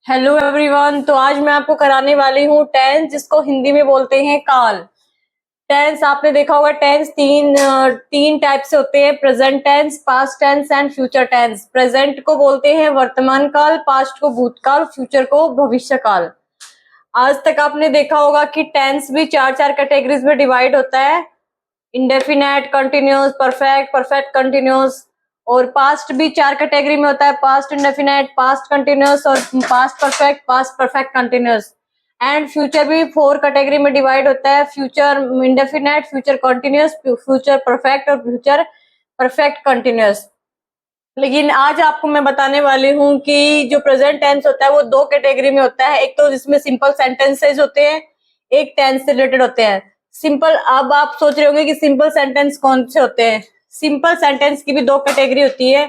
Hello everyone, तो आज मैं आपको कराने वाली हूँ टेंस, जिसको हिंदी में बोलते हैं काल। टेंस आपने देखा होगा, टेंस तीन टाइप से होते हैं: present tense, past tense and future tense. Present को बोलते हैं वर्तमान काल, पास्ट को भूतकाल, फ्यूचर को भविष्य काल। आज तक आपने देखा होगा कि टेंस भी चार कैटेगरीज में डिवाइड होता है: indefinite, continuous, perfect, perfect continuous. और पास्ट भी चार कैटेगरी में होता है: पास्ट इंडेफिनेट, पास्ट कंटिन्यूस और past perfect, past perfect continuous. And future भी फोर कैटेगरी में डिवाइड होता है: future indefinite, future continuous, future perfect और फ्यूचर परफेक्ट कंटिन्यूस। लेकिन आज आपको मैं बताने वाली हूँ कि जो प्रेजेंट टेंस होता है वो दो कैटेगरी में होता है। एक तो जिसमें सिंपल सेंटेंसेज होते हैं, एक टेंस से रिलेटेड होते हैं। सिंपल, अब आप सोच रहे होंगे कि सिंपल सेंटेंस कौन से होते हैं। सिंपल सेंटेंस की भी दो कैटेगरी होती है।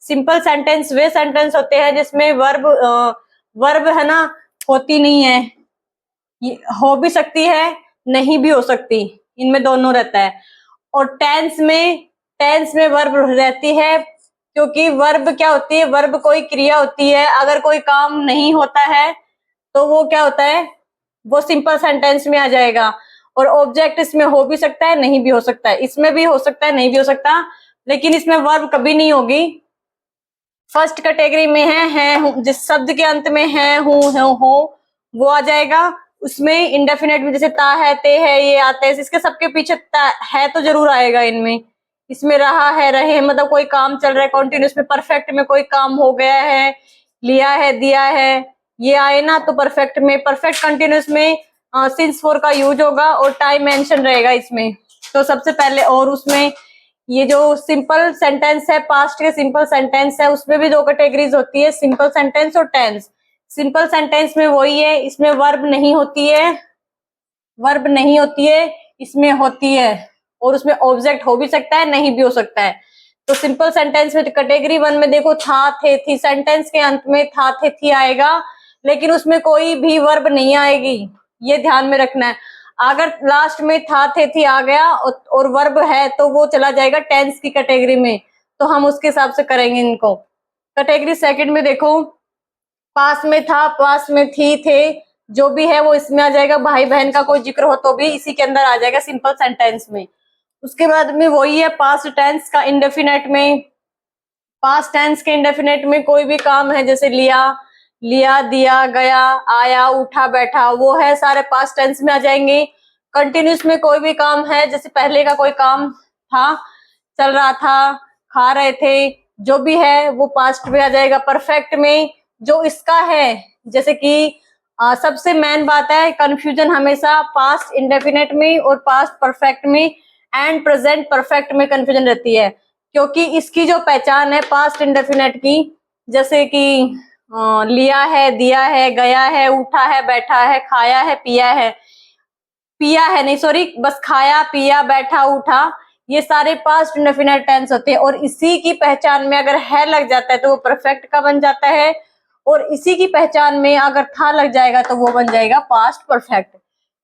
सिंपल सेंटेंस वे सेंटेंस होते हैं जिसमें वर्ब है ना, होती नहीं है, हो भी सकती है, नहीं भी हो सकती, इनमें दोनों रहता है। और टेंस में वर्ब रहती है, क्योंकि वर्ब क्या होती है, वर्ब कोई क्रिया होती है। अगर कोई काम नहीं होता है तो वो क्या होता है, वो सिंपल सेंटेंस में आ जाएगा। और ऑब्जेक्ट इसमें हो भी सकता है, नहीं भी हो सकता है, इसमें भी हो सकता है, नहीं भी हो सकता, लेकिन इसमें वर्ब कभी नहीं होगी। फर्स्ट कैटेगरी में है, जिस शब्द के अंत में है, हूं, हो, वो आ जाएगा। उसमें इंडेफिनेट में जैसे ता है, ते है, ये आते हैं, इसके सबके पीछे है तो जरूर आएगा इनमें। इसमें रहा है, रहे, मतलब कोई काम चल रहा है कंटिन्यूस में। परफेक्ट में कोई काम हो गया है, लिया है, दिया है, ये आए ना, तो परफेक्ट में, परफेक्ट कंटिन्यूस में सिंस फोर का यूज होगा और टाइम मेंशन रहेगा इसमें। तो सबसे पहले, और उसमें ये जो सिंपल सेंटेंस है, पास्ट के सिंपल सेंटेंस है, उसमें भी दो कैटेगरीज होती है: सिंपल सेंटेंस और टेंस। सिंपल सेंटेंस में वही है, इसमें वर्ब नहीं होती है, वर्ब नहीं होती है, इसमें होती है। और उसमें ऑब्जेक्ट हो भी सकता है, नहीं भी हो सकता है। तो सिंपल सेंटेंस में कैटेगरी वन में देखो, था, थे, थी, सेंटेंस के अंत में था, थे, थी आएगा, लेकिन उसमें कोई भी वर्ब नहीं आएगी, ये ध्यान में रखना है। अगर लास्ट में था, थे, थी आ गया और वर्ब है तो वो चला जाएगा टेंस की कैटेगरी में, तो हम उसके हिसाब से करेंगे इनको। कैटेगरी सेकंड में देखो, पास में था, पास में थी, थे, जो भी है वो इसमें आ जाएगा। भाई बहन का कोई जिक्र हो तो भी इसी के अंदर आ जाएगा सिंपल सेंटेंस में। उसके बाद में वही है पास्ट टेंस का इंडेफिनेट में। पास्ट टेंस के इंडेफिनेट में कोई भी काम है, जैसे लिया, दिया, गया, आया, उठा, बैठा, वो है सारे पास्ट टेंस में आ जाएंगे। कंटिन्यूस में कोई भी काम है, जैसे पहले का कोई काम था, चल रहा था, खा रहे थे, जो भी है वो पास्ट में आ जाएगा। परफेक्ट में जो इसका है, जैसे कि सबसे मेन बात है, कंफ्यूजन हमेशा पास्ट इंडेफिनेट में और पास्ट परफेक्ट में एंड प्रेजेंट परफेक्ट में कंफ्यूजन रहती है, क्योंकि इसकी जो पहचान है पास्ट इंडेफिनेट की, जैसे कि लिया है, दिया है, गया है, उठा है, बैठा है, खाया है, पिया है नहीं सॉरी, बस खाया, पिया, बैठा, उठा, ये सारे पास्ट इंडेफिनेट टेंस होते हैं। और इसी की पहचान में अगर है लग जाता है तो वो परफेक्ट का बन जाता है, और इसी की पहचान में अगर था लग जाएगा तो वो बन जाएगा पास्ट परफेक्ट।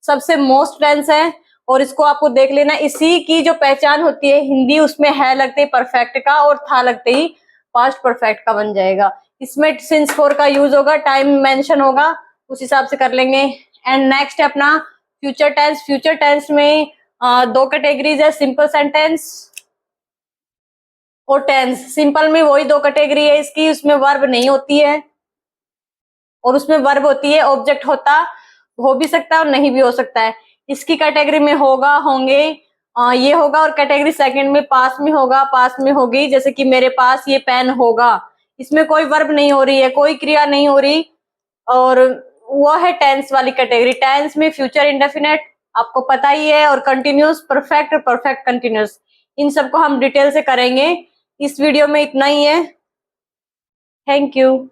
सबसे मोस्ट टेंस है, और इसको आपको देख लेना। इसी की जो पहचान होती है हिंदी, उसमें है लगते ही परफेक्ट का और था लगते ही पास्ट परफेक्ट का बन जाएगा। इसमें सिंस फोर का यूज होगा, टाइम मेंशन होगा, उस हिसाब से कर लेंगे। एंड नेक्स्ट है अपना फ्यूचर टेंस। फ्यूचर टेंस में दो कैटेगरीज है, सिंपल सेंटेंस और टेंस। सिंपल में वही दो कैटेगरी है इसकी, उसमें वर्ब नहीं होती है, और उसमें वर्ब होती है, ऑब्जेक्ट हो भी सकता है और नहीं भी हो सकता है। इसकी कैटेगरी में होगा, होंगे, ये होगा। और कैटेगरी सेकंड में पास में होगा, पास में होगी, जैसे कि मेरे पास ये पेन होगा, इसमें कोई वर्ब नहीं हो रही है, कोई क्रिया नहीं हो रही, और वो है टेंस वाली कैटेगरी। टेंस में फ्यूचर इंडेफिनेट आपको पता ही है, और कंटिन्यूस, परफेक्ट, परफेक्ट कंटिन्यूस, इन सबको हम डिटेल से करेंगे। इस वीडियो में इतना ही है। Thank you.